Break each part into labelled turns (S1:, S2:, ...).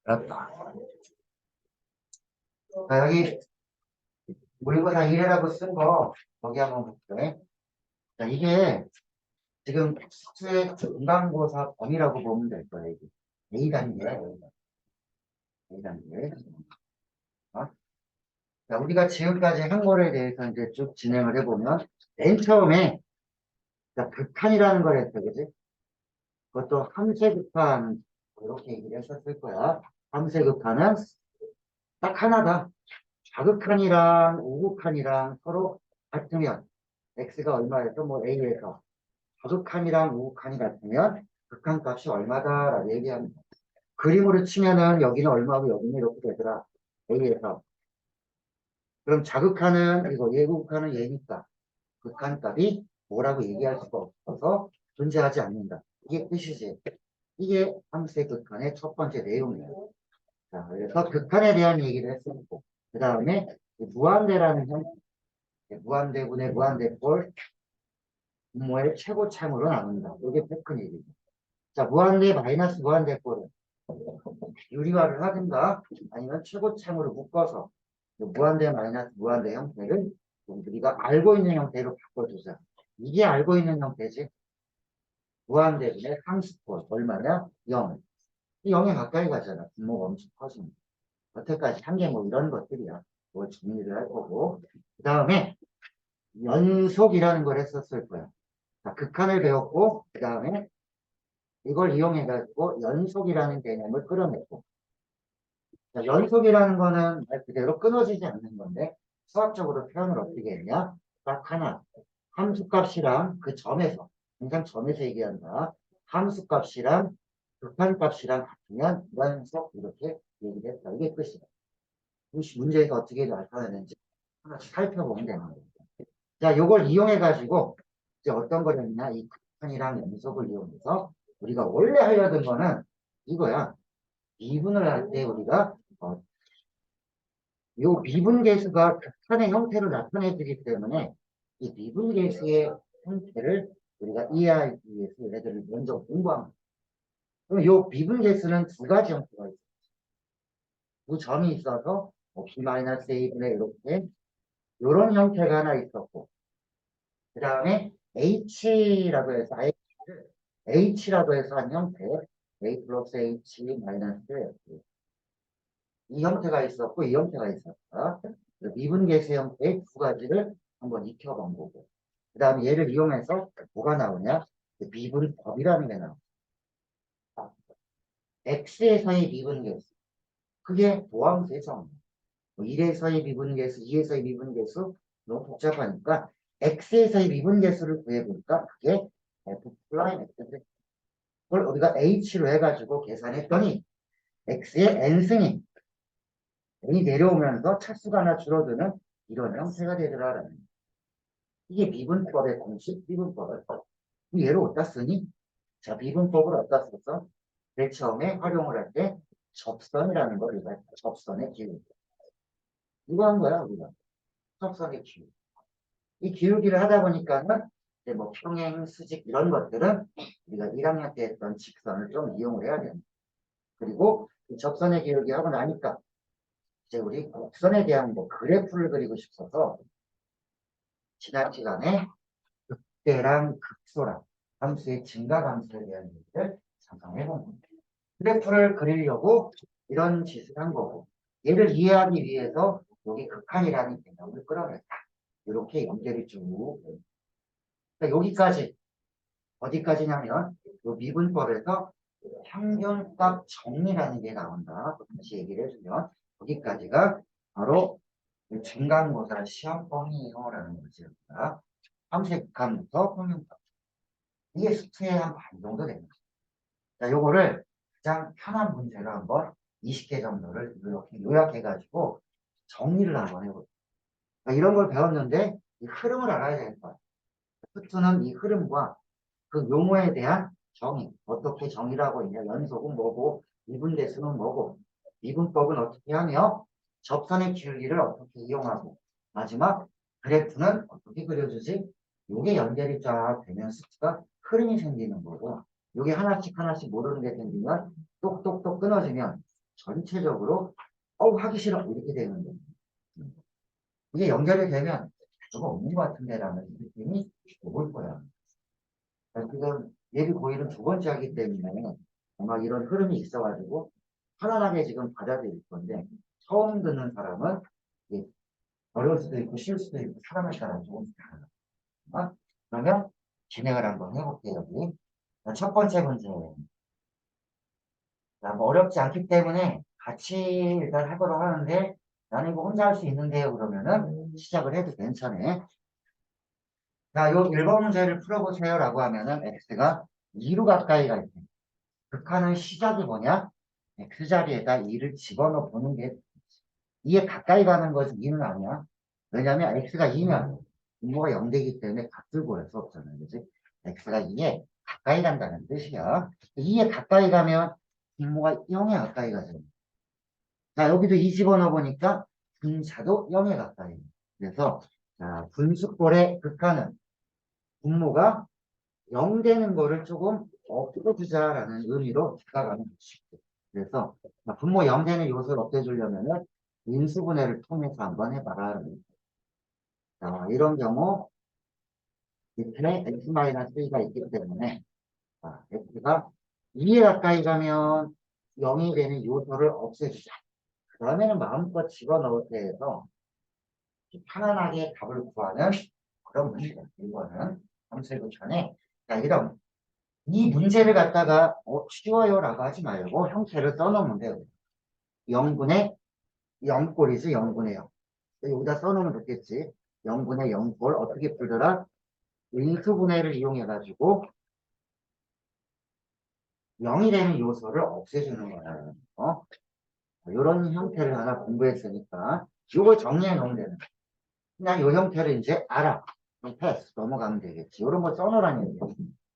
S1: 알았다. 자, 여기 모의고사 1회라고 쓴 거 거기 한번 볼게요. 자, 이게 지금 수의 중간고사 범위라고 보면 될 거예요. 이게 A 단계, A 단계. 어? 자, 우리가 지금까지 한 거에 대해서 이제 쭉 진행을 해보면 맨 처음에 자, 극한이라는 걸 했어, 그지? 그것도 함세극한 이렇게 얘기를 했었을 거야. 함세극한은 딱 하나다. 좌극한이랑 우극한이랑 서로 같으면 x가 얼마에서 뭐 a에서 좌극한이랑 우극한이 같으면 극한값이 얼마다라고 얘기합니다. 그림으로 치면은 여기는 얼마고 여기는 이렇게 되더라. a에서. 그럼 좌극한은 이거 예극한은 얘니까 극한값이 뭐라고 얘기할 수가 없어서 존재하지 않는다. 이게 뜻이지. 이게 함수의 극한의 첫 번째 내용이에요. 자, 그래서 극한에 대한 얘기를 했었고, 그 다음에 무한대라는 형, 무한대분의 무한대꼴 분모의 최고참으로 나눈다. 이게 테크닉이죠. 자, 무한대 마이너스 무한대꼴은 유리화를 하든가 아니면 최고참으로 묶어서 무한대 마이너스 무한대 형태를 우리가 알고 있는 형태로 바꿔주자. 이게 알고 있는 형태지. 무한대분의 상수꼴 얼마냐? 0. 이 0에 가까이 가잖아. 분모가 엄청 커지니까. 여태까지 한 게 뭐 이런 것들이야. 뭐 정리를 할 거고. 그 다음에 연속이라는 걸 했었을 거야. 자, 극한을 배웠고, 그 다음에 이걸 이용해가지고 연속이라는 개념을 끌어냈고. 자, 연속이라는 거는 말 그대로 끊어지지 않는 건데, 수학적으로 표현을 어떻게 했냐? 딱 하나. 함수값이랑 그 점에서, 굉장히 점에서 얘기한다. 함수값이랑 극한값이랑 같으면 연속 이렇게 얘기를 했다. 이게 끝이다. 문제에서 어떻게 나타나는지 하나씩 살펴보면 되는 거예요. 자, 요걸 이용해가지고 이제 어떤 거냐면 이 극한이랑 연속을 이용해서 우리가 원래 하려던 거는 이거야. 미분을 할 때 우리가 요 미분계수가 극한의 형태로 나타내주기 때문에 이 미분계수의 형태를 우리가 이해하기 위해서 얘네들을 먼저 공부합니다. 그럼 요 미분계수는 두 가지 형태가 있어요. 두 점이 있어서 B-A분의 이렇게 요런 형태가 하나 있었고 그 다음에 H라고 해서 H라고 해서 한 형태 A 플러스 H 마이너스 이 형태가 있었고 이 형태가 있었다. 미분계수 형태의 두 가지를 한번 익혀본 거고 그 다음에 얘를 이용해서 뭐가 나오냐 미분법이라는 게 나옵니다. X에서의 미분계수 그게 도함수에서 1에서의 미분계수 2에서의 미분계수 너무 복잡하니까 X에서의 미분계수를 구해보니까 그게 F 프라임 X인데 그걸 우리가 H로 해가지고 계산했더니 X의 N승이 N이 내려오면서 차수가 하나 줄어드는 이런 형태가 되더라라는 거예요. 이게 미분법의 공식, 미분법을. 얘를 어디다 쓰니? 자, 미분법을 어디다 써서 맨 처음에 활용을 할 때 접선이라는 걸 우리가 접선의 기울. 이거 한 거야, 우리가. 접선의 기울. 이 기울기를 하다 보니까는 이제 뭐 평행, 수직 이런 것들은 우리가 1학년 때 했던 직선을 좀 이용을 해야 됩니다. 그리고 이 접선의 기울기 하고 나니까 이제 우리 곡선에 대한 뭐 그래프를 그리고 싶어서 지난 시간에 극대랑 극소랑 함수의 증가 함수에 대한 얘기를 잠깐 해본 겁니다. 그래프를 그리려고 이런 짓을 한 거고 얘를 이해하기 위해서 여기 극한이라는 개념을 끌어냈다. 이렇게 연결이 쭉 그러니까 여기까지 어디까지냐면 이 미분법에서 평균값 정리라는 게 나온다. 다시 얘기를 해주면 여기까지가 바로 중간고사 시험 범위라는 거죠. 함수의 극한부터 평균값. 이게 수트의 한 반 정도 됩니다. 자, 요거를 가장 편한 문제로 한번 20개 정도를 이렇게 요약해가지고 정리를 한번 해볼게요. 그러니까 이런 걸 배웠는데 이 흐름을 알아야 되는 거예요. 수트는 이 흐름과 그 용어에 대한 정의, 어떻게 정의를 하고 있냐, 연속은 뭐고, 미분대수는 뭐고, 미분법은 어떻게 하며, 접선의 기울기를 어떻게 이용하고, 마지막 그래프는 어떻게 그려주지? 요게 연결이 쫙 되면 수트가 흐름이 생기는 거고, 요게 하나씩 하나씩 모르는 게 생기면 똑똑똑 끊어지면 전체적으로 하기 싫어 이렇게 되는 거예요. 이게 연결이 되면 뭐가 없는 것 같은데라는 느낌이 올 거야. 지금 예비 고일은 두 번째 하기 때문에 아마 이런 흐름이 있어가지고 편안하게 지금 받아들일 건데 처음 듣는 사람은 이게 어려울 수도 있고 쉬울 수도 있고 사람에 따라 조금씩 달라. 그러면 진행을 한번 해볼게요. 여기. 자, 첫 번째 문제. 자, 뭐 어렵지 않기 때문에 같이 일단 해보려고 하는데 나는 이거 혼자 할 수 있는데요. 그러면은 시작을 해도 괜찮아. 자, 요 1번 문제를 풀어보세요. 라고 하면은 x가 2로 가까이 갈 때. 극한의 시작이 뭐냐? 그 자리에다 2를 집어넣어 보는 게 2에 가까이 가는 거지 2는 아니야. 왜냐면 x가 2면 분모가 0 되기 때문에 값을 구할 수 없잖아요. 그지? x가 2에 가까이 간다는 뜻이야. 2에 가까이 가면 분모가 0에 가까이 가잖아. 자, 여기도 2 집어넣어 보니까 분자도 0에 가까이. 그래서 자, 분수꼴의 극한은 분모가 0 되는 거를 조금 없애주자라는 의미로 다가가는 것이죠. 그래서 분모 0 되는 요소를 없애주려면은 인수분해를 통해서 한번 해봐라. 자, 이런 경우 밑에 x-3가 있기 때문에 x가 2에 가까이 가면 0이 되는 요소를 없애주자. 그 다음에는 마음껏 집어넣을 때 해서 편안하게 답을 구하는 그런 문제다. 이거는 함수의 전에 자, 이런 이 문제를 갖다가 쉬워요 라고 하지 말고 형태를 써놓으면 돼요. 0분의 0꼴이지 0분의 0. 여기다 써놓으면 좋겠지. 0분의 0꼴 어떻게 풀더라? 인수분해를 이용해가지고 0이 되는 요소를 없애주는 거야. 이런 형태를 하나 공부했으니까 이걸 정리해 놓으면 되는 거야. 그냥 이 형태를 이제 알아. 그럼 패스 넘어가면 되겠지. 이런 거 써놓으라는 얘기야.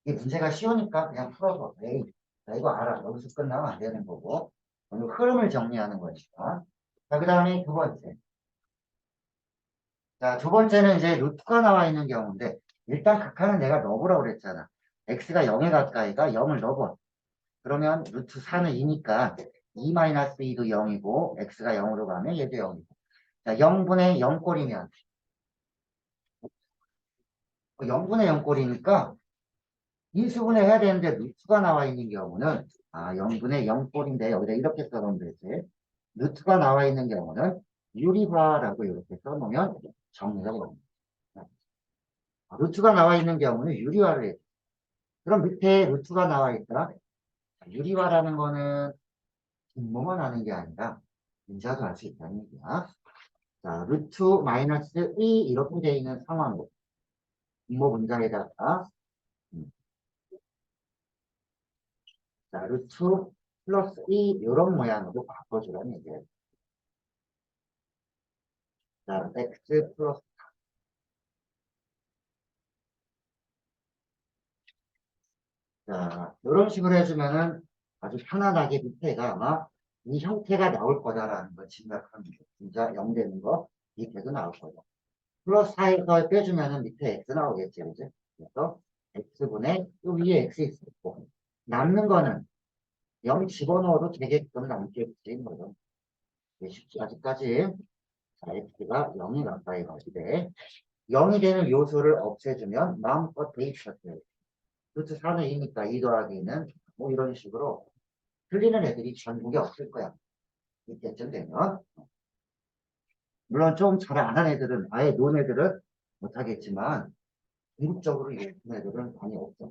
S1: 이 문제가 쉬우니까 그냥 풀어서 에이 나 이거 알아. 여기서 끝나면 안 되는 거고 오늘 흐름을 정리하는 거니까. 자, 그 다음에 두 번째. 자, 두 번째는 이제 루트가 나와 있는 경우인데 일단 극한은 내가 넣어보라고 그랬잖아. x가 0에 가까이가 0을 넣어봐. 그러면 루트 4는 2니까 2-2도 0이고 x가 0으로 가면 얘도 0이고. 자, 0분의 0꼴이면 0분의 0꼴이니까 인수분해 해야 되는데 루트가 나와 있는 경우는 0분의 0꼴인데 여기다 이렇게 써놓으면 되지. 루트가 나와 있는 경우는 유리화라고 이렇게 써놓으면 정리가 됩니다. 루트가 나와 있는 경우는 유리화를 해. 그럼 밑에 루트가 나와 있더라. 유리화라는 거는 분모만 하는 게 아니라 분자도 할 수 있다는 얘기야. 자, 루트 마이너스 2 이렇게 되어 있는 상황으로 분모 분자에다가 자, 루트 플러스 2 이런 모양으로 바꿔주라는 얘기예요. 자, x 플러스 자, 이런 식으로 해주면은 아주 편안하게 밑에가 아마 이 형태가 나올 거다라는 걸 짐작하면 돼. 진짜 0 되는 거 밑에도 나올 거다. 플러스 4에서 빼주면은 밑에 x 나오겠지, 그지? 그래서 x분의 또 위에 x 있었고 남는 거는 0 집어넣어도 되게끔 남겠지, 뭐. 쉽지, 아직까지. 자, x가 0이 가까이 가지되 0이 되는 요소를 없애주면 마음껏 대입시켰어요. 루트 4는 2니까 2 더하기 2는 뭐 이런 식으로 틀리는 애들이 전국에 없을 거야. 이때쯤 되면. 물론 좀 잘 안 하는 애들은, 아예 논 애들은 못하겠지만, 궁극적으로 이런 애들은 많이 없어.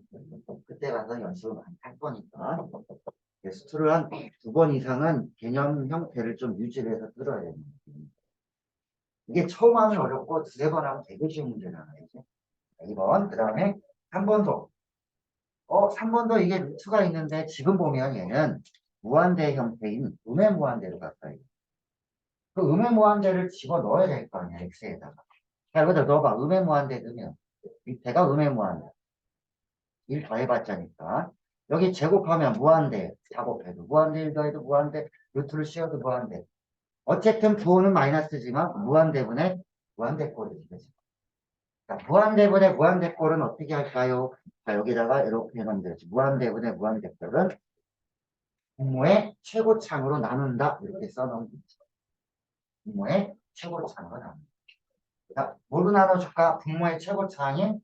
S1: 그때 가서 연습을 많이 할 거니까. 수투를 한 두 번 이상은 개념 형태를 좀 유지를 해서 들어야 됩니다. 이게 처음 하면 어렵고 두세 번 하면 되게 쉬운 문제잖아요. 2번, 그 다음에 한 번 더. 3번 더 이게 루트가 있는데 지금 보면 얘는 무한대 형태인 음의 무한대로 가까이. 그 음의 무한대를 집어 넣어야 될 거 아니야, x에다가. 자, 여기다 넣어봐. 음의 무한대 넣으면 밑에가 음의 무한대. 1 더해봤자니까. 여기 제곱하면 무한대 작업해도 무한대 1 더해도 무한대 루트를 씌워도 무한대. 어쨌든 부호는 마이너스지만 무한대분의 무한대꼴이지. 그치? 자, 무한대분의 무한대꼴은 어떻게 할까요? 자, 여기다가 이렇게 해놓으면 되지. 무한대분의 무한대꼴은 분모의 최고창으로 나눈다. 이렇게 써놓은 거죠. 분모의 최고창으로 나눈다. 자, 뭐로 나눠줄까? 분모의 최고창인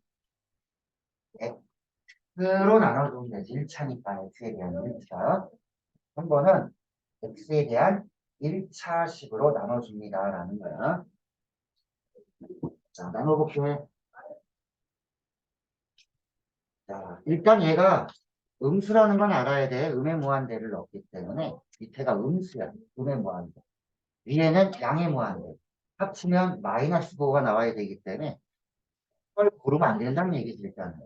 S1: x로 나눠주면 되지. 1차니까 x에 대한 1차. 한 번은 x에 대한 1차식으로 나눠줍니다. 라는 거야. 자, 나눠볼게. 자, 일단 얘가 음수라는 건 알아야 돼. 음의 무한대를 넣기 때문에 밑에가 음수야. 음의 무한대. 위에는 양의 무한대. 합치면 마이너스 5가 나와야 되기 때문에 그걸 고르면 안 된다는 얘기지 일단은.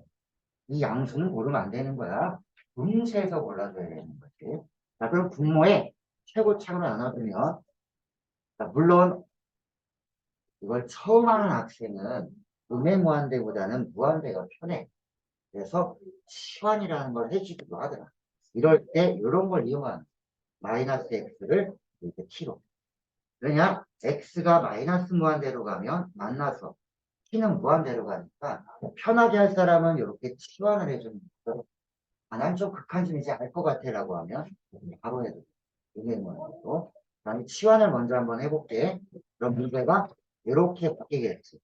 S1: 이 양수는 고르면 안 되는 거야. 음수에서 골라줘야 되는 거지. 자, 그럼 분모의 최고창으로 나눠주면 자, 물론 이걸 처음 하는 학생은 음의 무한대보다는 무한대가 편해. 그래서 시환이라는 걸 해주기도 하더라. 이럴 때 이런 걸 이용한 마이너스 x를 이렇게 t로. 왜냐? x가 마이너스 무한대로 가면 만나서 t는 무한대로 가니까 편하게 할 사람은 이렇게 치환을 해주는 거죠. 아, 난 좀 극한심이지 알 것 같아 라고 하면 바로 해도 이게 뭐예요? 그다음에 치환을 먼저 한번 해볼게. 그럼 문제가 이렇게 바뀌겠지.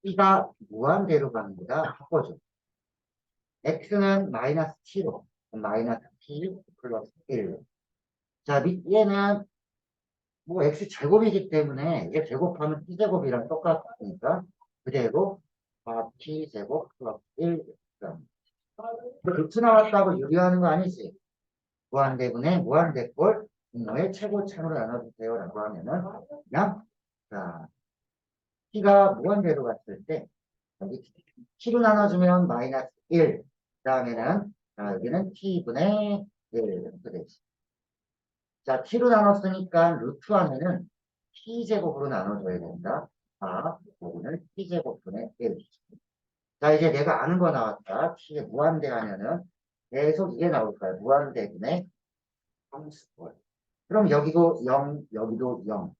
S1: t가 무한대로 갑니다. 바꿔줘. x는 마이너스 t로 마이너스 t 플러스 1. 자, 밑에는 뭐 x 제곱이기 때문에 이게 제곱하면 t 제곱이랑 똑같으니까 그대로 t 제곱 플러스 1. 루트 나왔다고 유리하는 거 아니지? 무한대분의 무한대꼴 분모의 최고차로 나눠주세요 라고 하면은 그냥 자 t가 무한대로 갔을 때 여기 t로 나눠주면 마이너스 1. 그 다음에는 자 여기는 t분의 1 이렇게 되지. 자 t로 나눴으니까 루트 안에는 t제곱으로 나눠줘야 된다. 아, 여기는 t제곱분의 1. 자 이제 내가 아는 거 나왔다. t에 무한대 하면은 계속 이게 나올 거야. 무한대분의 30볼. 그럼 여기도 0, 여기도 0.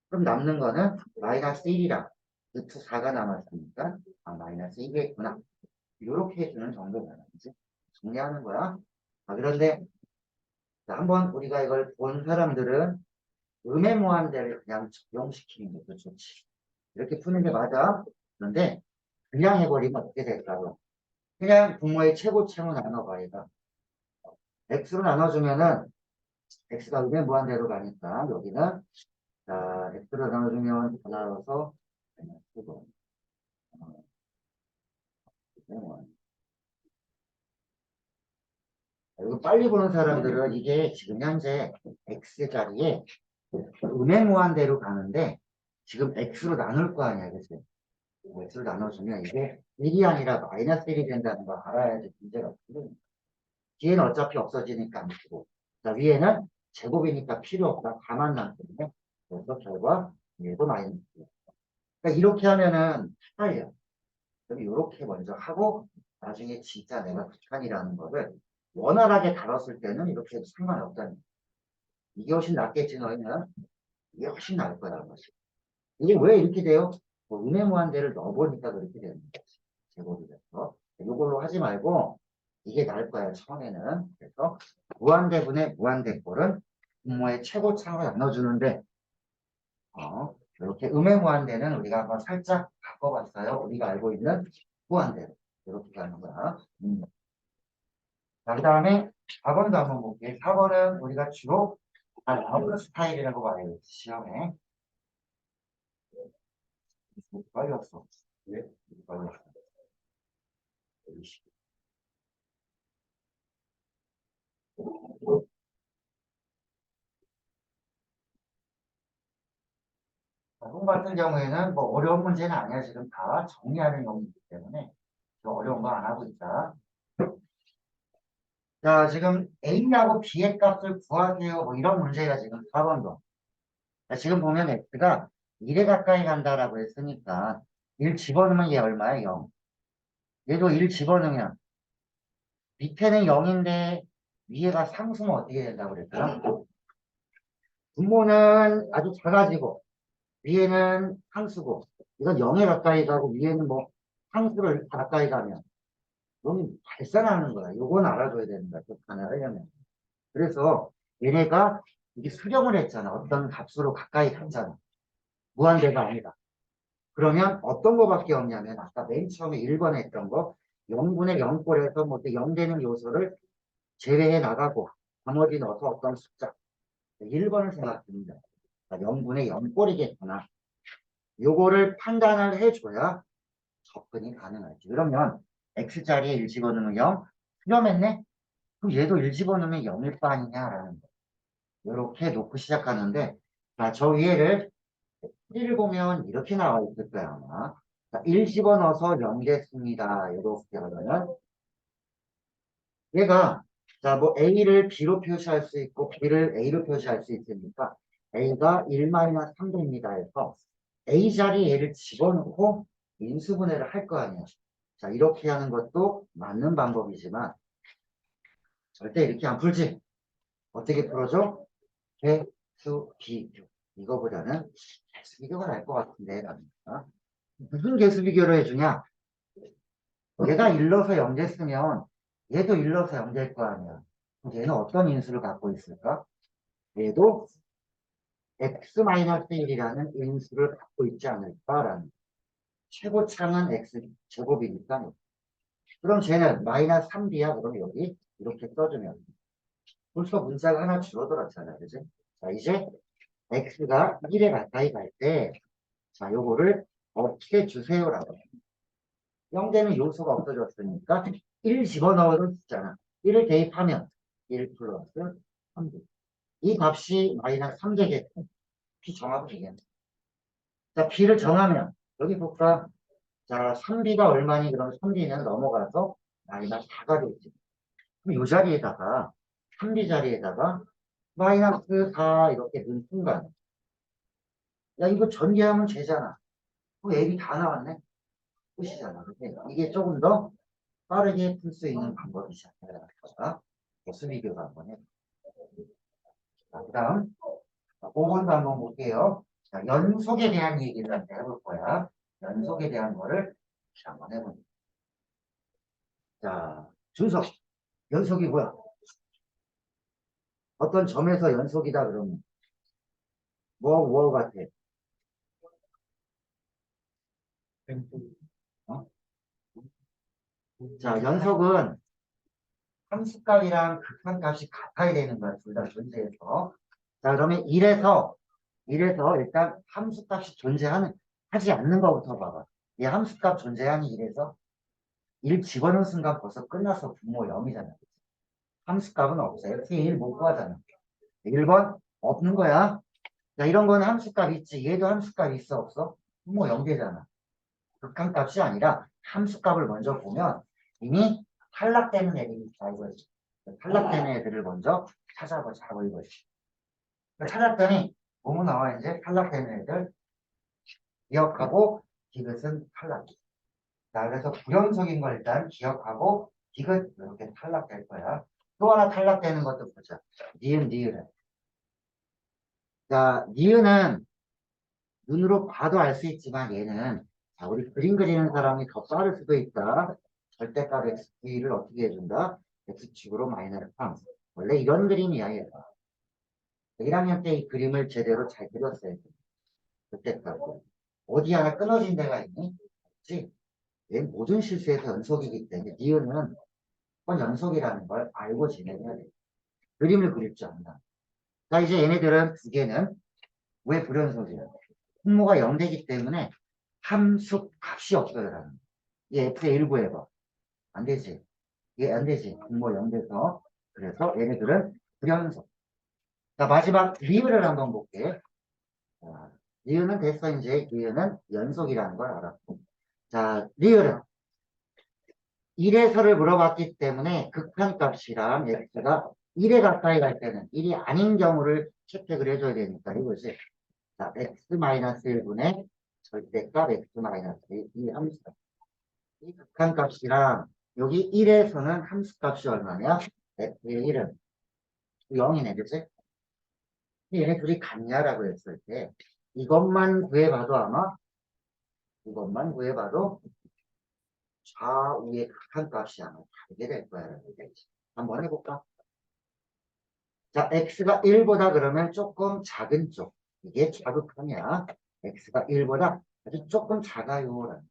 S1: 그럼 남는 거는 마이너스 1이랑 루트 4가 남았으니까 아, 마이너스 1이겠구나. 이렇게 해주는 정도잖아. 이제 정리하는 거야. 아, 그런데 자, 한번 우리가 이걸 본 사람들은 음의 무한대를 그냥 적용시키는 것도 좋지. 이렇게 푸는 게 맞아. 그런데 그냥 해버리면 어떻게 될까요? 그냥 분모의 최고차로 나눠봐, 얘가. x로 나눠주면은 x가 음의 무한대로 가니까 여기는 자, x로 나눠주면 다 나눠서 쓰고 이거 빨리 보는 사람들은 이게 지금 현재 x 자리에 음의 무한대로 가는데 지금 x로 나눌 거 아니야, 그치? x로 나눠주면 이게 1이 아니라 마이너스 1이 된다는 거 알아야지 문제가 없거든. 뒤에는 어차피 없어지니까 안 쓰고 자, 위에는 제곱이니까 필요 없다. 다만 남거든요. 그래서 결과 얘도 마이너스. 그러니까 이렇게 하면은 헷갈려. 그럼 이렇게 먼저 하고 나중에 진짜 내가 극한이라는 거를 원활하게 다뤘을 때는 이렇게 해도 상관없다는 거야. 이게 훨씬 낫겠지 너희는. 이게 훨씬 나을 거라는 거지. 이게 왜 이렇게 돼요? 뭐 음의 무한대를 넣어보니까 그렇게 되는 거지. 제곱이 돼서. 이걸로 하지 말고 이게 나을 거야 처음에는. 그래서 무한대분의 무한대꼴은 분모의 최고차로 나눠주는데 이렇게 음의 무한대는 우리가 한번 살짝 바꿔봤어요. 우리가 알고 있는 무한대로 이렇게 가는 거야. 자, 그 다음에 4번도 한번 볼게요. 4번은 우리가 주로 나오는 스타일이라고 봐요. 시험에. 빨리 왔어. 왜? 빨리 왔어. 론 같은 경우에는 뭐 어려운 문제는 아니야. 지금 다 정리하는 용이기 때문에 어려운 거 안 하고 있다. 자, 지금 A하고 B의 값을 구하세요. 뭐 이런 문제가 지금 4번도. 지금 보면 X가 1에 가까이 간다라고 했으니까 1 집어넣으면 얘 얼마야? 0. 얘도 1 집어넣으면 밑에는 0인데 위에가 상수면 어떻게 된다고 그랬더라? 분모는 아주 작아지고 위에는 상수고 이건 0에 가까이 가고 위에는 뭐 상수를 가까이 가면 0이 발산하는 거야. 요건 알아줘야 되는 거야. 또 하나 하려면. 그래서 얘네가 이게 수렴을 했잖아. 어떤 값으로 가까이 갔잖아. 무한대가 아니라. 그러면 어떤 거밖에 없냐면 아까 맨 처음에 1번에 했던 거 0분의 0꼴에서 뭐 0 되는 요소를 제외해 나가고 나머지 넣어서 어떤 숫자 1번을 생각합니다. 0분의 0꼴이겠구나. 요거를 판단을 해줘야 접근이 가능하지. 그러면 x자리에 1 집어넣으면 0? 수렴했네? 그럼 얘도 1 집어넣으면 0일 거 아니냐라는 거. 이렇게 놓고 시작하는데 자, 저 위에를 1을 보면 이렇게 나와 있을 거야 아마. 자, 1 집어넣어서 0 됐습니다. 이렇게 하면 얘가 자, 뭐 A를 B로 표시할 수 있고 B를 A로 표시할 수 있으니까 A가 1-3입니다 해서 A 자리에 얘를 집어넣고 인수분해를 할 거 아니야. 자, 이렇게 하는 것도 맞는 방법이지만 절대 이렇게 안 풀지. 어떻게 풀어줘? 개수 비교. 이거보다는 개수 비교가 날 것 같은데. 무슨 개수 비교를 해주냐? 얘가 일러서 0 됐으면 얘도 일러서 0 될 거 아니야. 그럼 얘는 어떤 인수를 갖고 있을까? 얘도 x-1이라는 인수를 갖고 있지 않을까라는 최고차는 x제곱이니까 그럼 쟤는 마이너스 3b야. 그럼 여기 이렇게 써주면 벌써 문자가 하나 줄어들었잖아. 그지? 자, 이제 x가 1에 가까이 갈 때, 자, 요거를 어떻게 주세요라고. 0 되는 요소가 없어졌으니까 1 집어넣어도 있잖아. 1을 대입하면 1 플러스 3b. 이 값이 마이너스 3 되겠고, p 정하면 되겠네. 자, b를 정하면, 여기 볼까? 자, 3b가 얼마니? 그럼 3b는 넘어가서 마이너스 4가 되지. 그럼 이 자리에다가, 3b 자리에다가 마이너스 4 이렇게 넣은 순간, 야, 이거 전개하면 되잖아. 그럼 앱이 다 나왔네? 끝이잖아. 근데 이게 조금 더 빠르게 풀 수 있는 방법이잖아. 개수 비교가 한번 해. 자, 그 다음, 5번도 한번 볼게요. 자, 연속에 대한 얘기를 한번 해볼 거야. 연속에 대한 거를 한번 해봅니다. 자, 준석. 연속이 뭐야? 어떤 점에서 연속이다 그러면 뭐 같아? 어? 자, 연속은 함수값이랑 극한값이 같아야 되는 거야. 둘 다 존재해서. 자, 그러면 이래서 일단 함수값이 하지 않는 것부터 봐봐. 이 함수값 존재하니 이래서 1 집어넣은 순간 벌써 끝나서 분모 0이잖아. 함수값은 없어. x의 1 못 구하잖아. 1번 없는 거야. 자, 이런 거는 함수값 있지. 얘도 함수값 있어 없어? 분모 0 되잖아. 극한값이 아니라 함수값을 먼저 보면 이미 탈락되는 애들이 있다 이거지. 탈락되는 애들을 먼저 찾아보자고 이거지. 찾았더니 뭐뭐 나와 이제 탈락되는 애들 기억하고 디귿은 탈락. 자, 그래서 불연속인 걸 일단 기억하고 디귿 이렇게 탈락될 거야. 또 하나 탈락되는 것도 보자. 니은, 니은. 자, 니은은 눈으로 봐도 알 수 있지만 얘는 자, 우리 그림 그리는 사람이 더 빠를 수도 있다. 절대값 x를 어떻게 해준다? x축으로 마이너스 3. 원래 이런 그림이야, 얘가. 1학년 때 이 그림을 제대로 잘 그렸어야 돼. 절대값. 어디 하나 끊어진 데가 있니? 없지? 얘 모든 실수에서 연속이기 때문에 니은은 번 연속이라는 걸 알고 지내야 돼. 그림을 그릴 줄 안다. 자, 이제 얘네들은 두 개는 왜 불연속이야? 분모가 0 되기 때문에 함수 값이 없어요. 얘 f의 1 구해봐. 안 되지. 얘 안 되지. 분모 0 돼서. 그래서 얘네들은 불연속. 자, 마지막 리을을 한번 볼게. 자, 리을은 됐어. 이제 리을은 연속이라는 걸 알았고. 자, 리을은 1에서를 물어봤기 때문에 극한값이랑 x가 1에 가까이 갈 때는 1이 아닌 경우를 채택을 해줘야 되니까 이거지. 자, x-1분의 절대값 x-1 이 함수값. 이 극한값이랑 여기 1에서는 함수값이 얼마냐? x의 1은 0이네, 그치? 얘네 둘이 같냐라고 했을 때 이것만 구해봐도 아마 이것만 구해봐도 좌우의 극한값이 아마 다르게 될 거야. 한번 해볼까? 자, x가 1보다 그러면 조금 작은 쪽. 이게 자극함이야. x가 1보다 아주 조금 작아요.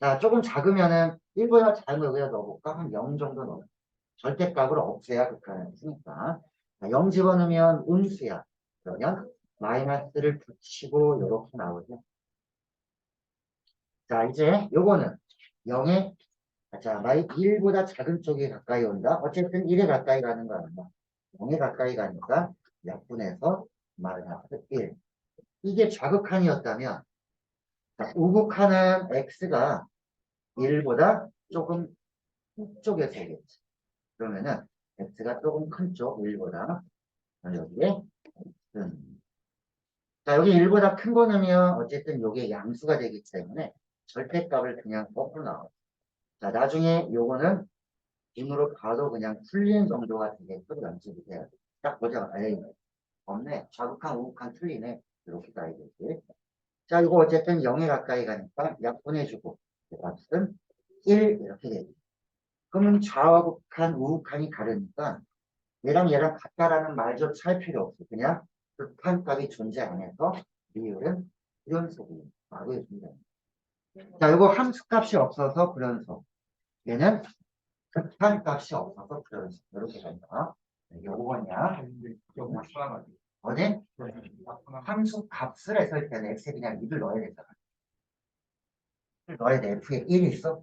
S1: 자, 조금 작으면은 1보다 작은 거 여기다 넣어볼까? 한 0 정도 넣어. 절대값을 없애야 극한을 쓰니까. 자, 0 집어넣으면 음수야. 그러면 마이너스를 붙이고 이렇게 나오죠. 자, 이제 요거는 0에 자, 1보다 작은 쪽이 가까이 온다. 어쨌든 1에 가까이 가는 거 아니야. 0에 가까이 가니까 약분해서 마이너스 1. 이게 좌극한이었다면 자, 우극한은 x가 1보다 조금 큰 쪽에 되겠지. 그러면은 x가 조금 큰 쪽 1보다 여기에 자, 여기 1보다 큰 거 넣으면 어쨌든 이게 양수가 되기 때문에 절대값을 그냥 거꾸로 나와. 자, 나중에 요거는 빔으로 봐도 그냥 틀린 정도가 되게끔 연습이 돼야 돼. 딱 보자. 에이, 없네. 좌극한, 우극한 틀리네. 이렇게 가야 되지. 자, 이거 어쨌든 0에 가까이 가니까 약분해주고, 값은 1 이렇게 되지. 그러면 좌극한, 우극한이 다르니까 얘랑 같다라는 말조차 할 필요 없어. 그냥 극한값이 존재 안 해서 비율은 불연속이 라고 해줍니다. 자, 이거 함수값이 없어서 불연속. 얘는 극한값이 없어서 불연속. 이렇게 간다. 이게 5번이야. 어디? 함수값을 했을 때는 x에 그냥 1을 넣어야 되잖아. 1을 넣어야 돼. f에 1이 있어?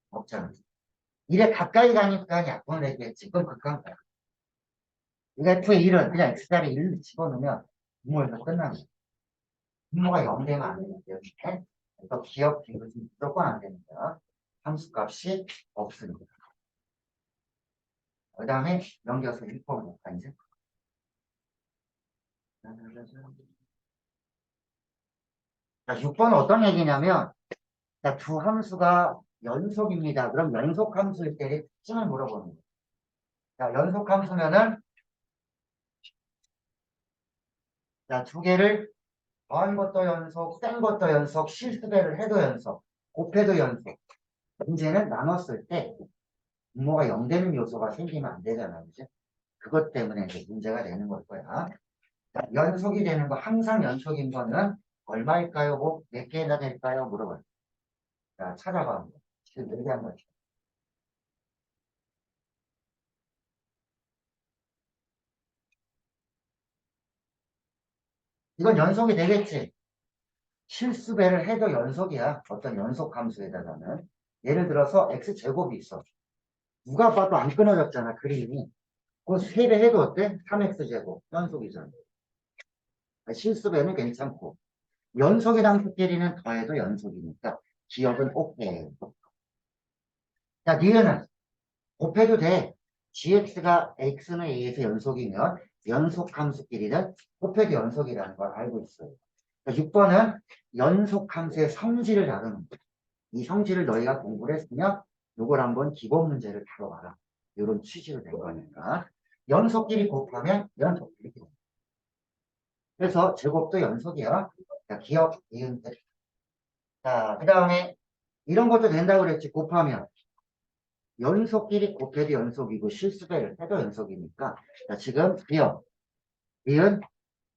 S1: 없잖아. 1에 가까이 가니까 약분을 해야겠지. 그건 극한값. 이거 f의 1은 그냥 x자리 1을 집어넣으면 분모에서 끝나는 거야. 분모가 0 되면 안 되는데, 여기에. 그래서 기억, 이것은 무조건 안 됩니다. 함수값이 없습니다. 그 다음에 넘겨서 1번 볼까, 이제? 자, 6번은 어떤 얘기냐면, 자, 두 함수가 연속입니다. 그럼 연속 함수일 때의 특징을 물어보는 거예요. 자, 연속 함수면은, 자, 두 개를 더한 것도 연속, 뺀 것도 연속, 실수배를 해도 연속, 곱해도 연속. 문제는 나눴을 때 분모가 0 되는 요소가 생기면 안 되잖아. 그지? 그것 때문에 이제 문제가 되는 걸 거야. 자, 연속이 되는 거, 항상 연속인 거는 얼마일까요? 뭐, 몇 개나 될까요? 물어봐요. 자, 찾아봐. 지금 얘기한 거죠. 이건 연속이 되겠지. 실수배를 해도 연속이야. 어떤 연속 함수에다가는. 예를 들어서 x제곱이 있어. 누가 봐도 안 끊어졌잖아, 그림이. 그 3배 해도 어때? 3x제곱. 연속이잖아. 실수배는 괜찮고. 연속이랑 스케일은 더해도 연속이니까 기억은 오케이. 자, 니은은 곱해도 돼. gx가 x는 a에서 연속이면 연속 함수끼리는 곱해도 연속이라는 걸 알고 있어요. 6번은 연속 함수의 성질을 다루는 거예요. 이 성질을 너희가 공부를 했으면 이걸 한번 기본 문제를 다뤄봐라. 이런 취지로 된 거니까. 연속끼리 곱하면 연속끼리 곱. 그래서 제곱도 연속이야. 자, 기억, 이은, 자, 그 다음에 이런 것도 된다고 그랬지. 곱하면. 연속끼리 곱해도 연속이고 실수배를 해도 연속이니까. 자, 지금 기억, 이은,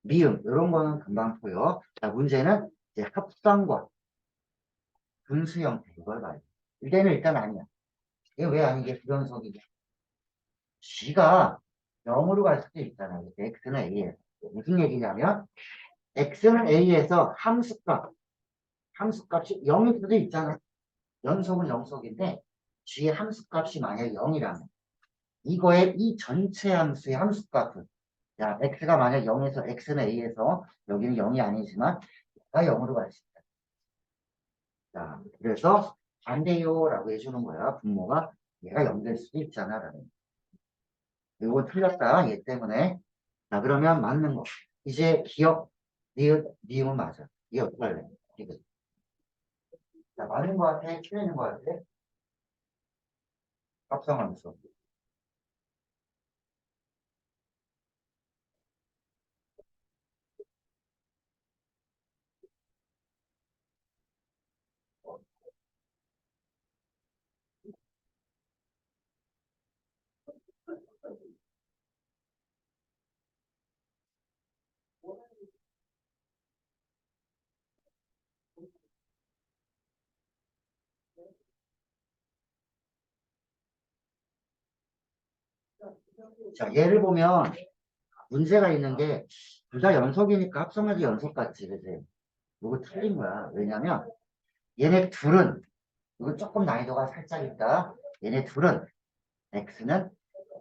S1: 미음 이런 거는 금방 보여. 자, 문제는 이제 합성과 분수 형태 이걸 봐야 돼. 이때는 일단 아니야. 이게 왜 아니게 불연속이게? g가 0으로 갈 수도 있잖아. x는 a에서. 무슨 얘기냐면 x는 a에서 함수값이 0일 수도 있잖아. 연속은 연속인데 g의 함수값이 만약 0이라면 이거의 이 전체 함수의 함수값은 야 x가 만약 0에서 x는 a에서 여기는 0이 아니지만 가 0으로 갈 수 있다. 자, 그래서 안 돼요라고 해주는 거야. 분모가 얘가 0 될 수도 있잖아. 라는. 이거 틀렸다. 얘 때문에. 자, 그러면 맞는 거. 이제 기억, 니은 맞아. 이게 어떻게 할래? 이거. 자, 맞는 거 같아? 틀리는 거 같아? 합성함수. 자, 얘를 보면 문제가 있는 게 둘 다 연속이니까 합성하기 연속 같지, 그지? 이거 틀린 거야. 왜냐면 얘네 둘은 이거 조금 난이도가 살짝 있다. 얘네 둘은 x는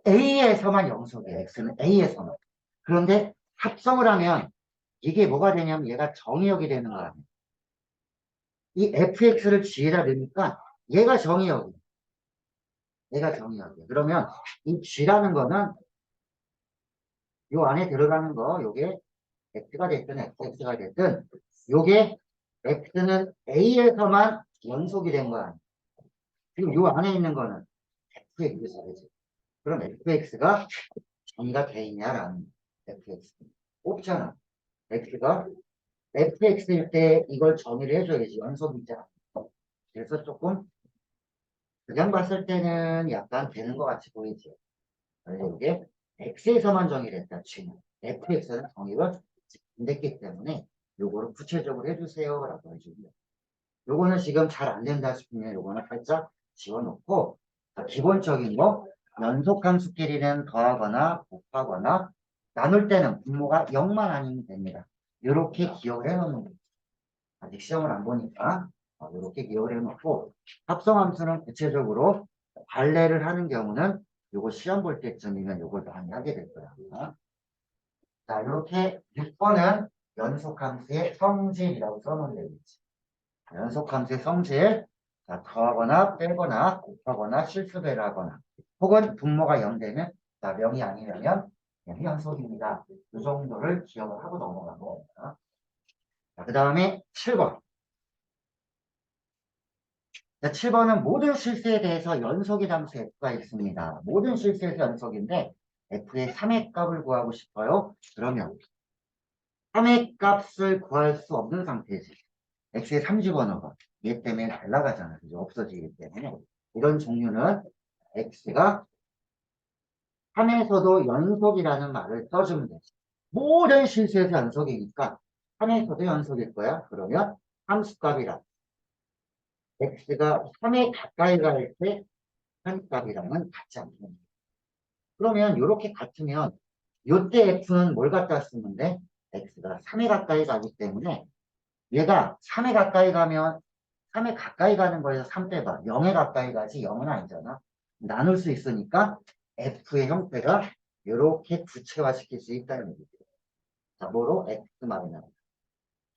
S1: a에서만 영속이야. x는 a에서만. 그런데 합성을 하면 이게 뭐가 되냐면 얘가 정의역이 되는 거야. 이 fx를 g에다 넣으니까 얘가 정의역이야. 얘가 정의역이야. 그러면 이 g라는 거는 요 안에 들어가는 거, 요게 x가 됐든 fx가 됐든 요게 x는 a에서만 연속이 된 거야. 지금 요 안에 있는 거는 fx지, 그지? 그럼 fx가 정의가 돼 있냐라는 fx. 없잖아. x가 fx일 때 이걸 정의를 해줘야지. 연속이잖아. 그래서 조금 그냥 봤을 때는 약간 되는 것 같이 보이지. 그래서 이게 x에서만 정의됐다 치면 fx는 정의가 안 됐기 때문에 요거를 구체적으로 해주세요 라고 해줍니다. 요거는 지금 잘 안 된다 싶으면 요거는 살짝 지워놓고, 기본적인 거 연속함수끼리는 더하거나 곱하거나 나눌 때는 분모가 0만 아니면 됩니다. 요렇게 기억을 해놓는 거죠. 아직 시험을 안 보니까 요렇게 기억을 해놓고, 합성함수는 구체적으로 발레를 하는 경우는 요거 시험 볼 때쯤이면 요걸 많이 하게 될 거야. 자, 이렇게 6번은 연속함수의 성질이라고 써놓으면 되겠지. 연속함수의 성질, 자, 더하거나 빼거나 곱하거나 실수배를 하거나 혹은 분모가 0 되면, 자, 0이 아니려면 그냥 연속입니다. 이 정도를 기억을 하고 넘어간 겁니다. 자, 그 다음에 7번. 자, 7번은 모든 실수에 대해서 연속의 함수 f가 있습니다. 모든 실수에서 연속인데 f의 3의 값을 구하고 싶어요. 그러면 3의 값을 구할 수 없는 상태지. x의 3 집어넣어. 얘 때문에 날라가잖아. 그죠? 없어지기 때문에. 이런 종류는 x가 3에서도 연속이라는 말을 써주면 되지. 모든 실수에서 연속이니까 3에서도 연속일 거야. 그러면 함수값이라 x가 3에 가까이 갈 때 한 값이랑은 같지 않습니다. 그러면 이렇게 같으면 요때 f는 뭘 갖다 쓰면 돼? x가 3에 가까이 가기 때문에 얘가 3에 가까이 가면 3에 가까이 가는 거에서 3 빼봐. 0에 가까이 가지 0은 아니잖아. 나눌 수 있으니까 f의 형태가 이렇게 구체화시킬 수 있다는 얘기죠. 자, 뭐로? x 마이너스.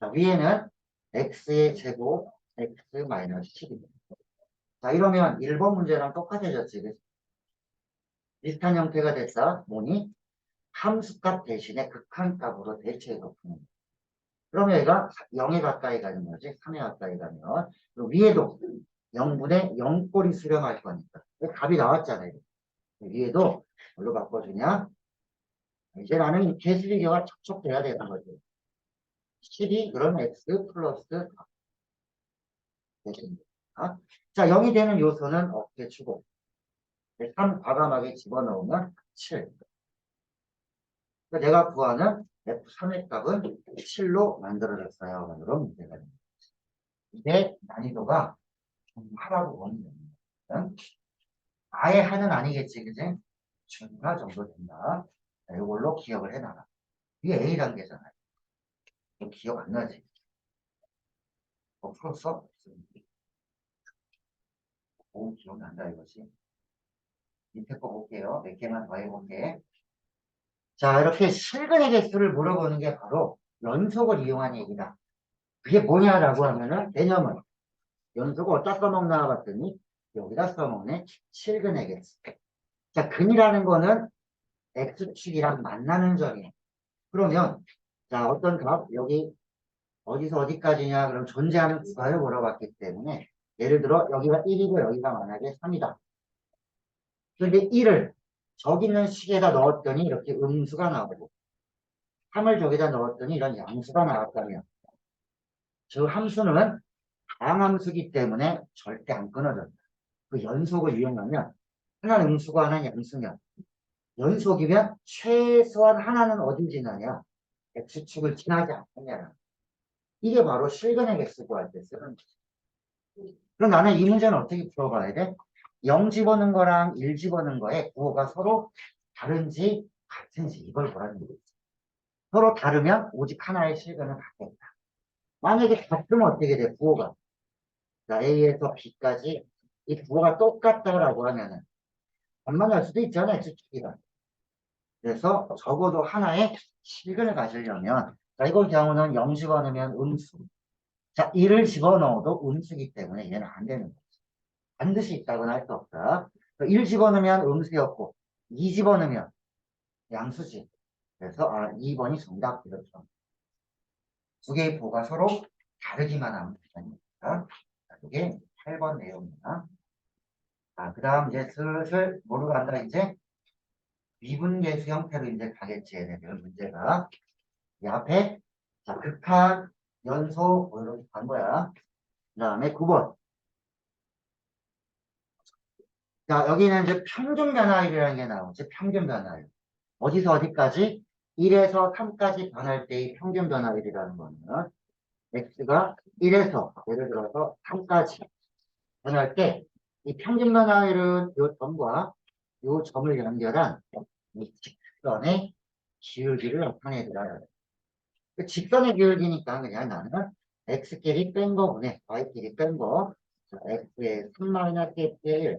S1: 자, 위에는 x의 제곱 x 마이너스 10입니다. 자, 이러면 1번 문제랑 똑같아졌지. 그치? 비슷한 형태가 됐다. 뭐니? 함수값 대신에 극한값으로 대체해서 푸는 거야. 그러면 얘가 0에 가까이 가는 거지. 3에 가까이 가면. 그리고 위에도 0분의 0꼴이 수렴할 거니까. 답이 나왔잖아요. 위에도 뭘로 바꿔주냐? 이제 나는 개수비교가 척척돼야 되는 거죠. 12 그럼 x 플러스 4 되겠습니다. 자, 0이 되는 요소는 어떻게 주고 3 과감하게 집어넣으면 7. 그러니까 내가 구하는 F3의 값은 7로 만들어졌어요. 그럼 문제가 됩니다. 이게 난이도가 중하라고 보면 됩니다. 아예 하는 아니겠지, 그지? 중하 정도 된다. 자, 이걸로 기억을 해놔라. 이게 A 단계잖아요. 이거 기억 안 나지? 풀었어? 오, 기억난다, 이것이. 밑에 거 볼게요. 몇 개만 더 해볼게. 자, 이렇게 실근의 개수를 물어보는 게 바로 연속을 이용한 얘기다. 그게 뭐냐라고 하면은 개념은 연속을 어디다 써먹나 봤더니 여기다 써먹네. 실근의 개수. 자, 근이라는 거는 x축이랑 만나는 점이에요. 그러면 자, 어떤 값 여기 어디서 어디까지냐 그럼 존재하는 구간을 물어봤기 때문에 예를 들어 여기가 1이고 여기가 만약에 3이다. 그런데 1을 저기 있는 식에다 넣었더니 이렇게 음수가 나오고 3을 저기다 넣었더니 이런 양수가 나왔다면 저 함수는 다항함수기 때문에 절대 안 끊어져요. 그 연속을 이용하면 하나는 음수고 하나는 양수면 연속이면 최소한 하나는 어디 지나냐? x축을 지나지 않느냐. 이게 바로 실근의 개수 구할 때 쓰는 거지. 그럼 나는 이 문제는 어떻게 풀어봐야 돼? 0 집어넣은 거랑 1 집어넣은 거에 구호가 서로 다른지 같은지 이걸 보라는 거지. 서로 다르면 오직 하나의 실근을 갖겠다. 만약에 같으면 어떻게 돼? 부호가. 자, A에서 B까지 이 부호가 똑같다라고 하면은 안 만날 수도 있잖아요. 주기가. 그래서 적어도 하나의 실근을 가지려면 자, 이걸 경우는 0 집어넣으면 음수. 자, 1을 집어넣어도 음수기 때문에 얘는 안 되는 거지. 반드시 있다고는 할 수 없다. 1 집어넣으면 음수였고 2 집어넣으면 양수지. 그래서 2번이 정답 이렇죠. 두 개의 부호가 서로 다르기만 하면 됩니다. 이게 8번 내용입니다. 그 다음 이제 슬슬 뭐로 간다 이제 미분계수 형태로 이제 가겠지 얘네들 문제가 이 앞에 자 극한 연속 뭐 이렇게 간 거야. 그 다음에 9번 자 여기는 이제 평균 변화율이라는 게 나오지 평균 변화율 어디서 어디까지 1에서 3까지 변할 때의 평균 변화율이라는 거는 x가 1에서 예를 들어서 3까지 변할 때 이 평균 변화율은 이 점과 이 점을 연결한 이 직선의 기울기를 나타내 주라. 그 직선의 기울기니까 그냥 나는 x끼리 뺀 거분에 y끼리 뺀 거. x의 3-x의 1.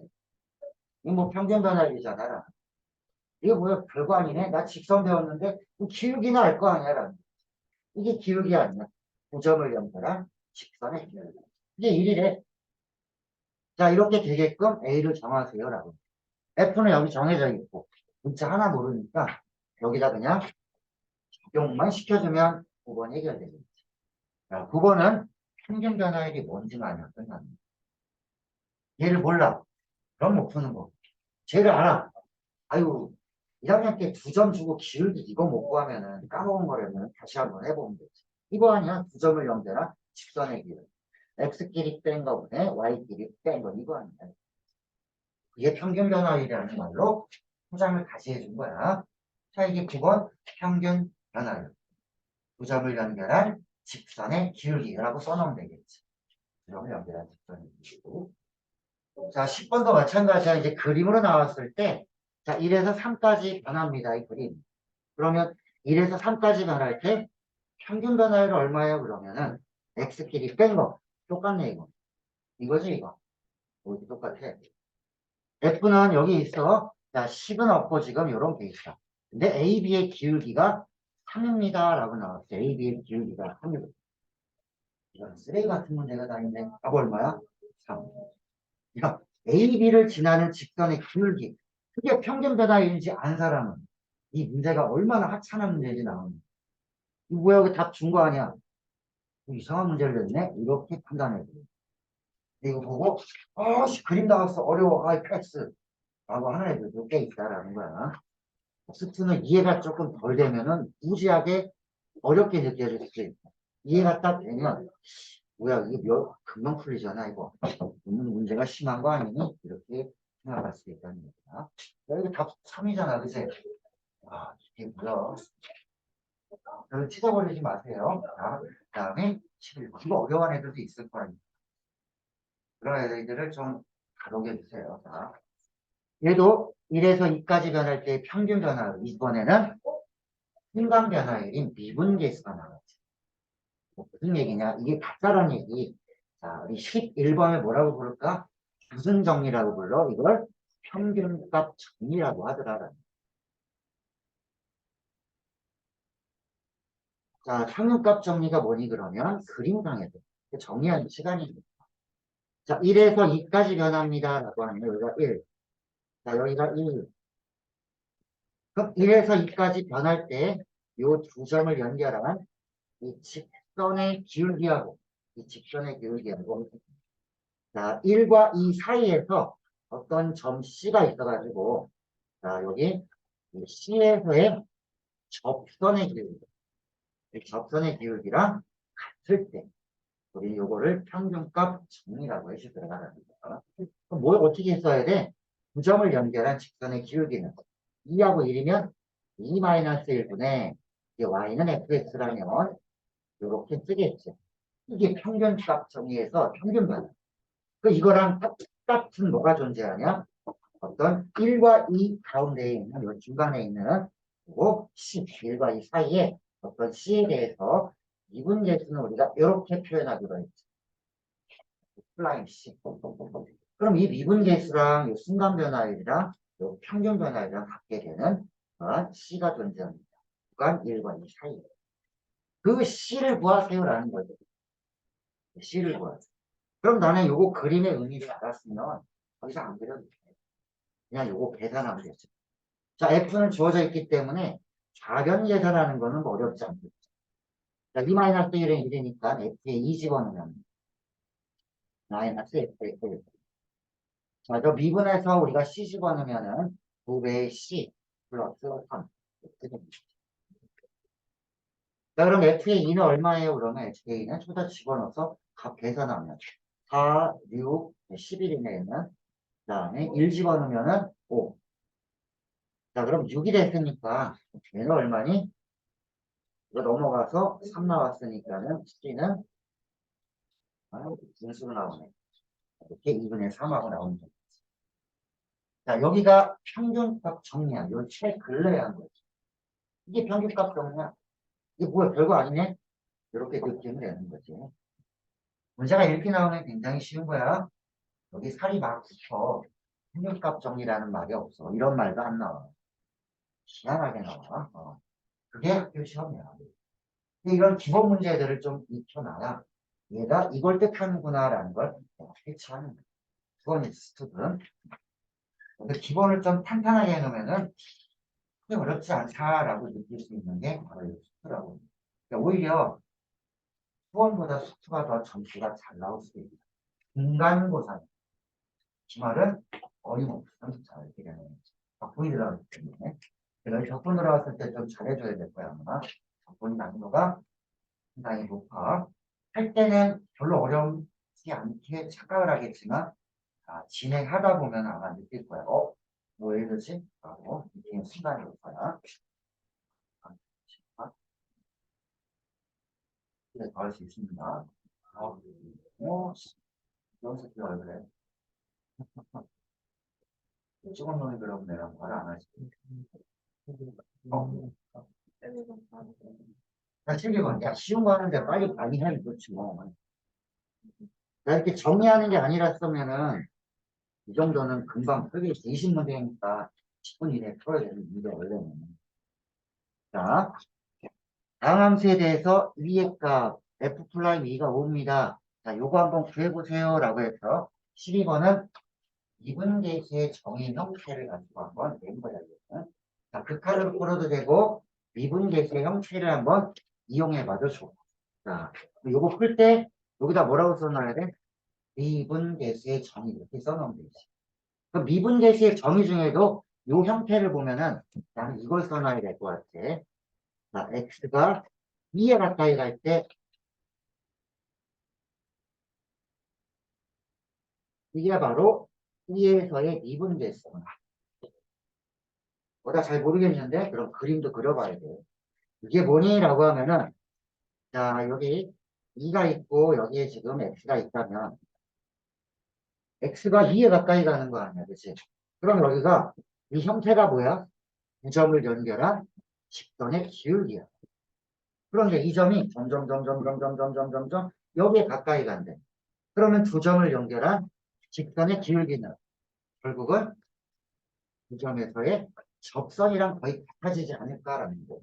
S1: 이거 뭐 평균 변화율이잖아. 이거 뭐야? 별거 아니네. 나 직선 배웠는데 기울기나 알 거 아니야. 라는. 이게 기울기 아니야. 9점을 연결한 직선의 기울기. 이게 1이래. 자, 이렇게 되게끔 A를 정하세요. 라고. F는 여기 정해져 있고, 문자 하나 모르니까 여기다 그냥 적용만 시켜주면 9번 해결되겠지. 자, 9번은 평균 변화율이 뭔지만 알면 끝납니다. 얘를 몰라. 그럼 못 푸는 거. 쟤를 알아. 아유, 1학년 때 2점 주고 기울기 이거 못 구하면은 까먹은 거라면 다시 한번 해보면 되지. 이거 아니야. 2점을 연결한 직선의 기울기. x끼리 뺀 거분에 y끼리 뺀 거 이거 아니야. 그게 평균 변화율이라는 말로 포장을 다시 해준 거야. 자, 이게 9번 평균 변화율. 2점을 연결한 직선의 기울기라고 써놓으면 되겠지. 2점을 연결한 직선의 기울기. 자, 10번도 마찬가지야. 이제 그림으로 나왔을 때, 자, 1에서 3까지 변합니다. 이 그림. 그러면 1에서 3까지 변할 때 평균 변화율 얼마예요? 그러면은 x끼리 뺀 거. 똑같네, 이거. 이거지, 이거. 여기 똑같아. F는 여기 있어. 자, 10은 없고 지금 요런 게 있어. 근데 AB의 기울기가 3입니다. 라고 나왔어. AB의 기울기가 3입니다. 이런 쓰레기 같은 문제가 다 있네. 답 얼마야? 3. 야, AB를 지나는 직선의 기울기. 그게 평균 변화율인지 안 사람은 이 문제가 얼마나 하찮은 문제인지 나오는. 이거 뭐야, 여기 답 준 거 아니야? 이상한 문제를 냈네? 이렇게 판단해. 이거 보고, 그림 나왔어. 어려워. 패스. 라고 하는 애들도 꽤 있다라는 거야. 스트는 이해가 조금 덜 되면은 무지하게 어렵게 느껴질 수 있다. 이해가 딱 되면, 뭐야, 이게 금방 풀리잖아, 이거. 문제가 심한 거 아니니? 이렇게 생각할 수 있다는 거야. 이거 답 3이잖아, 그치? 이게 뭐야. 별로 찢어버리지 마세요. 자, 그 다음에 11번. 이거 어려운 애들도 있을 거 아니에요. 그런 애들을 좀 가독해 주세요. 자, 얘도 1에서 2까지 변할 때 평균 변화, 이번에는 순간 변화율인 미분계수가 나왔지. 무슨 얘기냐? 이게 가짜란 얘기. 자, 우리 11번을 뭐라고 부를까? 무슨 정리라고 불러? 이걸 평균값 정리라고 하더라. 자, 평균값 정리가 뭐니 그러면 그림상에서 정리하는 시간입니다. 자, 1에서 2까지 변합니다. 라고 하면 여기가 1. 자, 여기가 1. 그럼 1에서 2까지 변할 때 이 두 점을 연결한 이 직선의 기울기하고 이 직선의 기울기하고 자, 1과 2 사이에서 어떤 점 C가 있어가지고 자, 여기 이 C에서의 접선의 기울기 이 접선의 기울기랑 같을 때 우리 요거를 평균값 정리라고 해서 들어가는 거야. 그럼 뭘 어떻게 써야 돼? 두 점을 연결한 직선의 기울기는 2하고 1이면 2-1분의 y는 fx라면 이렇게 쓰겠죠. 이게 평균값 정리해서 평균 변화. 그 이거랑 똑같은 뭐가 존재하냐? 어떤 1과 2 가운데에 있는 요 중간에 있는 그리고 C, 1과 2 사이에 어떤 C에 대해서 미분계수는 우리가 이렇게 표현하기로 했죠. 플라임 C. 그럼 이 미분계수랑 이 순간변화율이랑 이 평균변화율이랑 같게 되는 C가 존재합니다. 구간 1과 2 사이에. 그 C를 구하세요라는 거죠. C를 구하세요. 그럼 나는 요거 그림의 의미를 알았으면 더 이상 안 그려도 돼. 그냥 요거 계산하면 되죠. 자, F는 주어져 있기 때문에 좌변 계산하는 거는 뭐 어렵지 않겠죠. 자, 2-1은 1이니까 F에 2 집어넣으면 마이너스 F에 1. 자, 저 미분에서 우리가 C 집어넣으면은 2배의 C 플러스 3. 이렇게 됩니다. 자, 그럼 F의 2는 얼마예요? 그러면 F의 2는 초다 집어넣어서 값 계산하면 4, 6, 11이네는 그 다음에 1 집어넣으면은 5. 자, 그럼 6이 됐으니까 얘는 얼마니? 이거 넘어가서 3 나왔으니까는 C는 분수로 나오네. 이렇게 2분의 3하고 나오는 거죠. 자, 여기가 평균값 정리야. 요 최근래에 한 거지. 이게 평균값 정리야. 이게 뭐야, 별거 아니네? 이렇게 느낌을 내는 거지. 문제가 이렇게 나오면 굉장히 쉬운 거야. 여기 살이 막 붙어. 평균값 정리라는 말이 없어. 이런 말도 안 나와. 희한하게 나와. 그게 학교 시험이야. 근데 이런 기본 문제들을 좀 익혀놔야 얘가 이걸 뜻하는구나라는 걸 캐치하는 거야. 그건 스튜든. 근데 기본을 좀 탄탄하게 해놓으면은 크게 어렵지 않다라고 느낄 수 있는 게 바로 이 수트라고. 그러니까 오히려 수원보다 수트가 더 점수가 잘 나올 수도 있다. 중간고사. 이 말은 어림없음 잘 이렇게 되는 거지. 적분이 들어가기 때문에. 그래서 적분 들어갔을 때 좀 잘해줘야 될 거야, 아마. 적분 난이도가 상당히 높아. 할 때는 별로 어렵지 않게 착각을 하겠지만, 진행하다 보면 아마 느낄 거야. 뭐 예를 들지? 라고 느끼는 순간이 올 거야. 그래, 더할 수 있습니다. 연습이 왜 그래? 찍은 놈이 그러면 내가 말을 안 하지. 어, 자, 7번. 야, 쉬운 거 하는데 빨리 많이 해. 그렇지, 뭐. 자, 이렇게 정리하는 게 아니랐으면은, 이 정도는 금방 풀기 20문제니까 10분 이내에 풀어야 되는 문제, 원래는. 자, 다음 함수에 대해서 위의 값, F'2가 5입니다. 자, 요거 한번 구해보세요. 라고 해서 12번은 미분계수의 정의 형태를 가지고 한번 내는 거야. 이거는. 자, 극한으로 풀어도 되고, 미분계수의 형태를 한번 이용해봐도 좋고. 자, 요거 풀 때, 여기다 뭐라고 써놔야 돼? 미분계수의 정의 이렇게 써놓으면 되지. 그 미분계수의 정의 중에도 요 형태를 보면은 나는 이걸 써놔야 될 것 같아. 자, x가 2에 가까이 갈 때, 이게 바로 2에서의 미분계수구나. 나 잘 모르겠는데, 그럼 그림도 그려봐야 돼. 이게 뭐니라고 하면은, 자, 여기 2가 있고, 여기에 지금 x가 있다면, x가 2에 가까이 가는 거 아니야, 그치? 그럼 여기가, 이 형태가 뭐야? 두 점을 연결한 직선의 기울기야. 그런데 이 점이 점점 여기에 가까이 간대. 그러면 두 점을 연결한 직선의 기울기는 결국은 두 점에서의 접선이랑 거의 같아지지 않을까라는 거.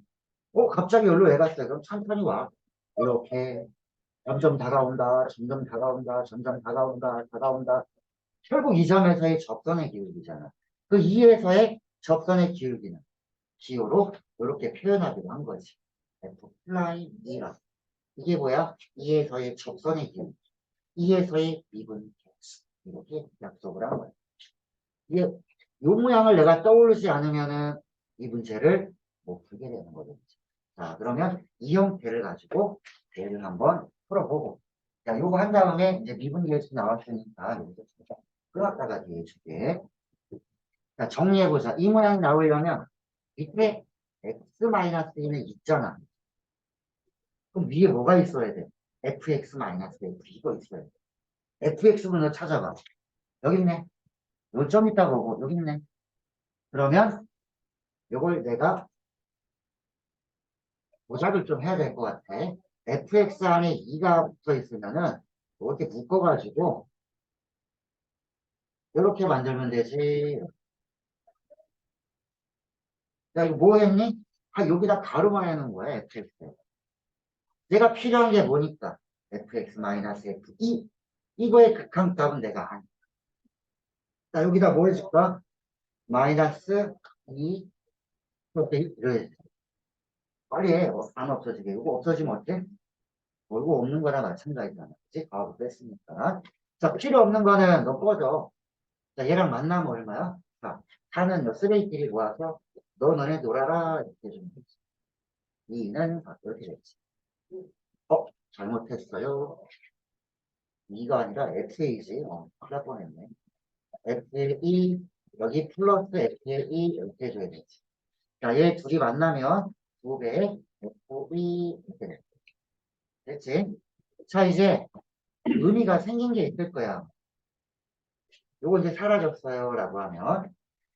S1: 갑자기 여기로 왜 갔어요? 그럼 천천히 와. 이렇게 점점 다가온다, 점점 다가온다, 점점 다가온다, 다가온다. 결국 이 점에서의 접선의 기울기잖아. 그 2에서의 접선의 기울기는 기호로 이렇게 표현하기로 한 거지. F 플라이 2라. 이게 뭐야? 2에서의 접선의 기울기. 2에서의 미분 개수. 이렇게 약속을 한 거야. 이게 요 모양을 내가 떠오르지 않으면은 이 문제를 못 풀게 되는 거죠. 자, 그러면 이 형태를 가지고 대를 한번 풀어보고. 자, 요거 한 다음에 이제 미분 계수 나왔으니까 여기서 끌었다가 뒤에 줄게. 자, 정리해보자. 이 모양이 나오려면 밑에 x-1은 있잖아. 그럼 위에 뭐가 있어야 돼? fx-f 이거 있어야 돼. fx분을 찾아봐. 여기 있네. 요점 있다 보고, 여기 있네. 그러면 요걸 내가 조작을 좀 해야 될 것 같아. fx 안에 2가 붙어 있으면은 이렇게 묶어가지고 이렇게 만들면 되지. 야, 이거 뭐 했니? 아, 여기다 가로만 해놓은 거야, fx. 내가 필요한 게 뭐니까? fx-f2. 이거의 극한값은 내가 아니. 자, 여기다 뭐 해줄까? 마이너스 2, 이렇게 이래. 빨리 해. 안 없어지게. 이거 없어지면 어때? 이거 없는 거나 마찬가지잖아. 그치? 아, 뺐으니까. 자, 필요 없는 거는 너 꺼져. 자, 얘랑 만나면 얼마야? 자, 하는 요 쓰레기끼리 모아서 너네 놀아라. 이렇게 좀 되지. 2는 이렇게 됐지. 잘못했어요. 2가 아니라 FA지. 큰일 날 뻔했네. FA, 여기 플러스 FA 이렇게 해줘야 되지. 자, 얘 둘이 만나면 2배 FB 이렇게 돼. 됐지? 자, 이제 의미가 생긴 게 있을 거야. 요거 이제 사라졌어요. 라고 하면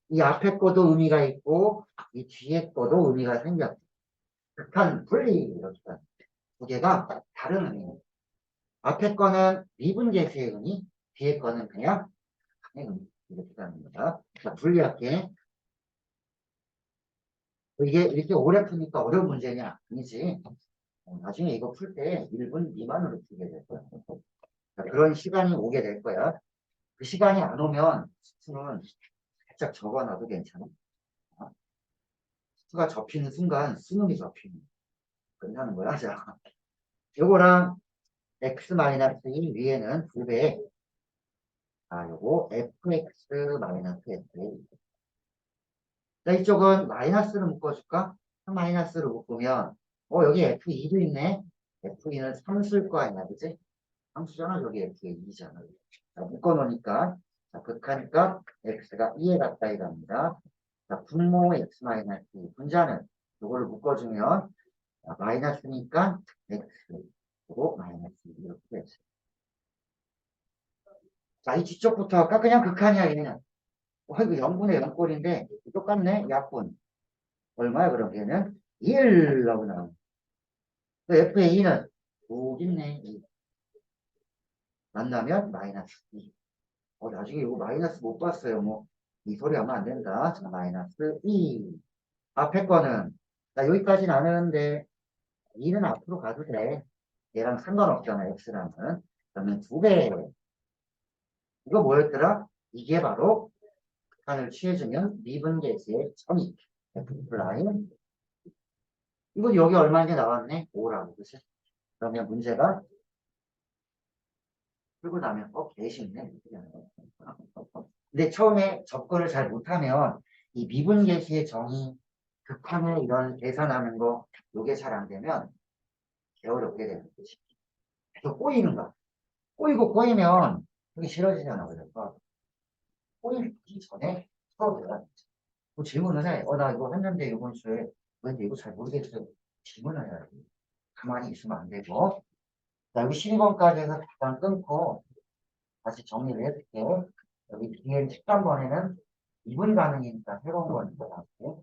S1: 이 앞에 거도 의미가 있고 이 뒤에 거도 의미가 생겼어. 극한 분리 이렇게 두 개가 다른 의미. 앞에 거는 미분계수의 의미, 뒤에 거는 그냥 강의 의미 이렇게 가는 거다. 자, 분리할게. 이게 이렇게 오래 푸니까 어려운 문제냐? 아니지. 나중에 이거 풀 때 1분 미만으로 풀게 될 거야. 자, 그런 시간이 오게 될 거야. 그 시간이 안 오면 수는 살짝 적어놔도 괜찮아. 수가 접히는 순간 수능이 접히는 끝나는 거야. 자, 요거랑 x-2 위에는 2배. 요거 fx-fa. 자, 이쪽은 마이너스를 묶어줄까? 마이너스를 묶으면, 여기 f2도 있네. f2는 상수일 거 아니야, 그치? 상수잖아, 여기 f의 2잖아. 자, 묶어놓으니까, 자, 극하니까 x가 2에 가까이 갑니다. 자, 분모 x-2. 분자는 이거를 묶어주면, 마이너스니까 x, 그리고 마이너스 이렇게 되죠. 자, 이 뒤쪽부터 아까 그냥 극한이야, 그냥. 이거 0분의 0꼴인데, 똑같네, 약분. 얼마야, 그럼 걔는? 1라고 나와. f의 2는 5 있네, 2. 만나면 마이너스 2. 나중에 이거 마이너스 못 봤어요. 뭐, 이 소리 하면 안 된다. 자, 마이너스 2. 앞에 거는, 나 여기까지는 안 하는데, 2는 앞으로 가도 돼. 얘랑 상관없잖아, x랑은. 그러면 2배. 이거 뭐였더라? 이게 바로 극한을 취해주면 미분계수의 점이. F 라인. 이건 여기 얼마인지 나왔네? 5라고. 그치? 그러면 문제가 풀고 나면, 개쉽네. 근데 처음에 접근을 잘 못하면 이 미분계수의 정의, 극한을 이런 계산하는 거, 요게 잘 안 되면 개어렵게 되는 거지. 계속 꼬이는 거야. 꼬이고 꼬이면 그게 싫어지잖아. 그래서 꼬이기 전에 서로 대화. 뭐 질문을 해. 나 이거 했는데 이번 주에 근데 이거 잘 모르겠어요. 질문을 해야 돼. 가만히 있으면 안 되고. 자, 여기 12번까지 해서 잠깐 끊고 다시 정리를 해줄게. 여기 뒤에 13번에는 이분 가능이니까 새로운 거니까 나올게.